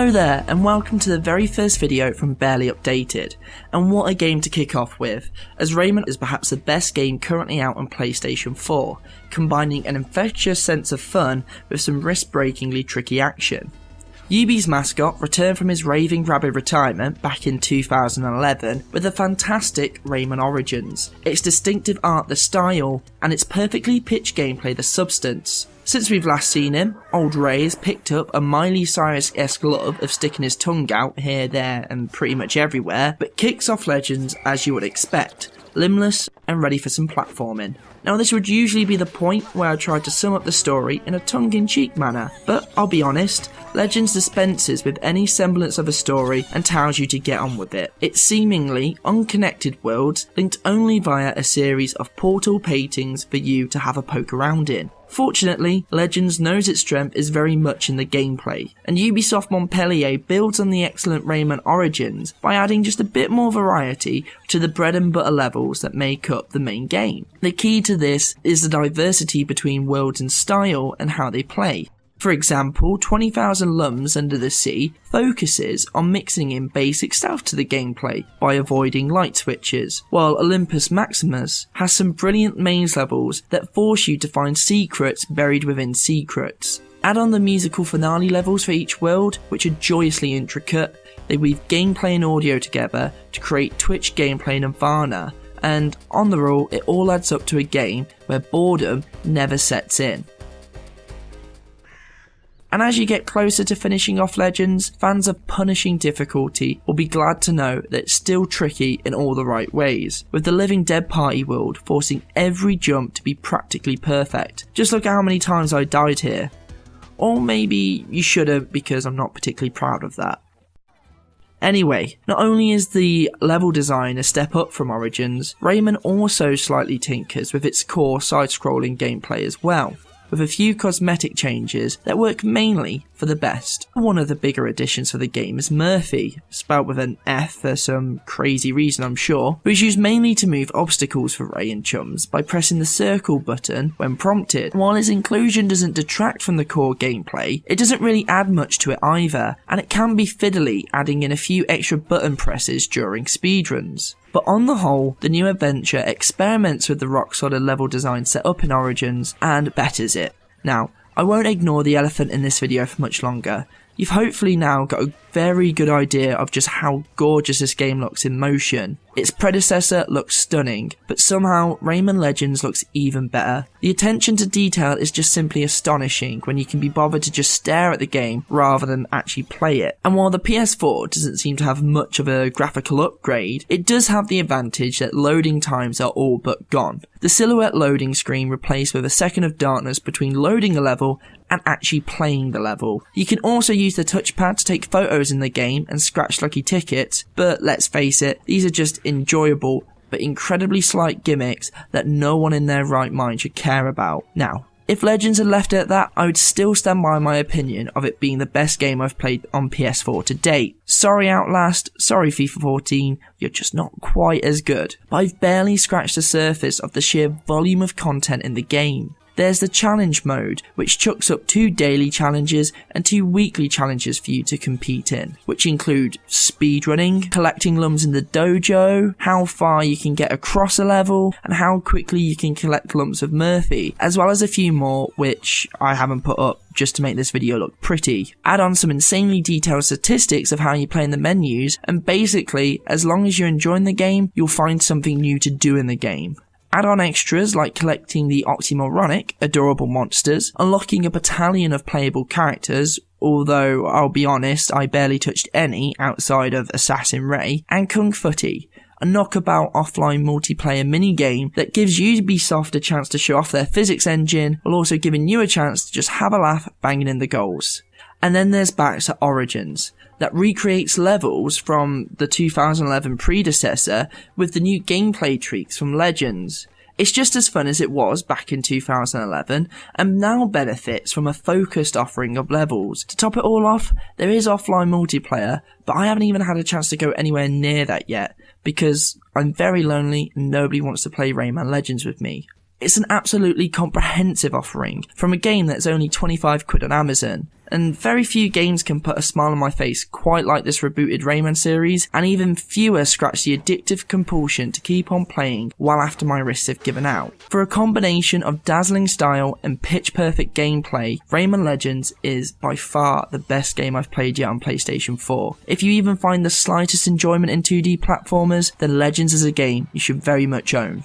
Hello there, and welcome to the very first video from Barely Updated. And what a game to kick off with, as Rayman is perhaps the best game currently out on PlayStation 4, combining an infectious sense of fun with some wrist-breakingly tricky action. Yubi's mascot returned from his raving rabid retirement back in 2011 with a fantastic Rayman Origins, its distinctive art the style, and its perfectly pitched gameplay the substance. Since we've last seen him, old Ray has picked up a Miley Cyrus-esque love of sticking his tongue out here, there and pretty much everywhere, but kicks off Legends as you would expect, limbless and ready for some platforming. Now this would usually be the point where I tried to sum up the story in a tongue-in-cheek manner, but I'll be honest, Legends dispenses with any semblance of a story and tells you to get on with it. It's seemingly unconnected worlds linked only via a series of portal paintings for you to have a poke around in. Fortunately, Legends knows its strength is very much in the gameplay, and Ubisoft Montpellier builds on the excellent Rayman Origins by adding just a bit more variety to the bread and butter levels that make up the main game. The key to this is the diversity between worlds and style and how they play. For example, 20,000 Lums Under the Sea focuses on mixing in basic stealth to the gameplay by avoiding light switches, while Olympus Maximus has some brilliant maze levels that force you to find secrets buried within secrets. Add on the musical finale levels for each world, which are joyously intricate. They weave gameplay and audio together to create Twitch gameplay nirvana, and on the whole, it all adds up to a game where boredom never sets in. And as you get closer to finishing off Legends, fans of punishing difficulty will be glad to know that it's still tricky in all the right ways, with the Living Dead party world forcing every jump to be practically perfect. Just look at how many times I died here. Or maybe you shouldn't, because I'm not particularly proud of that. Anyway, not only is the level design a step up from Origins, Rayman also slightly tinkers with its core side-scrolling gameplay as well, with a few cosmetic changes that work mainly for the best. One of the bigger additions for the game is Murphy, spelled with an F for some crazy reason I'm sure, who is used mainly to move obstacles for Ray and chums by pressing the circle button when prompted. While his inclusion doesn't detract from the core gameplay, it doesn't really add much to it either, and it can be fiddly adding in a few extra button presses during speedruns. But on the whole, the new adventure experiments with the rock-solid level design set up in Origins and betters it. Now, I won't ignore the elephant in this video for much longer. You've hopefully now got a very good idea of just how gorgeous this game looks in motion. Its predecessor looks stunning, but somehow Rayman Legends looks even better. The attention to detail is just simply astonishing when you can be bothered to just stare at the game rather than actually play it. And while the PS4 doesn't seem to have much of a graphical upgrade, it does have the advantage that loading times are all but gone. The silhouette loading screen replaced with a second of darkness between loading a level and actually playing the level. You can also use the touchpad to take photos in the game and scratch lucky tickets, but let's face it, these are just enjoyable but incredibly slight gimmicks that no one in their right mind should care about. Now, if Legends had left it at that, I would still stand by my opinion of it being the best game I've played on PS4 to date. Sorry Outlast, sorry FIFA 14, you're just not quite as good. But I've barely scratched the surface of the sheer volume of content in the game. There's the challenge mode, which chucks up 2 daily challenges and 2 weekly challenges for you to compete in, which include speedrunning, collecting lums in the dojo, how far you can get across a level, and how quickly you can collect lumps of Murphy, as well as a few more which I haven't put up just to make this video look pretty. Add on some insanely detailed statistics of how you play in the menus, and basically, as long as you're enjoying the game, you'll find something new to do in the game. Add on extras like collecting the oxymoronic, adorable monsters, unlocking a battalion of playable characters, although I'll be honest, I barely touched any outside of Assassin Ray, and Kung Footy, a knockabout offline multiplayer minigame that gives Ubisoft a chance to show off their physics engine, while also giving you a chance to just have a laugh banging in the goals. And then there's back to Origins, that recreates levels from the 2011 predecessor with the new gameplay tweaks from Legends. It's just as fun as it was back in 2011 and now benefits from a focused offering of levels. To top it all off, there is offline multiplayer, but I haven't even had a chance to go anywhere near that yet because I'm very lonely and nobody wants to play Rayman Legends with me. It's an absolutely comprehensive offering from a game that's only 25 quid on Amazon. And very few games can put a smile on my face quite like this rebooted Rayman series, and even fewer scratch the addictive compulsion to keep on playing well after my wrists have given out. For a combination of dazzling style and pitch perfect gameplay, Rayman Legends is by far the best game I've played yet on PlayStation 4. If you even find the slightest enjoyment in 2D platformers, then Legends is a game you should very much own.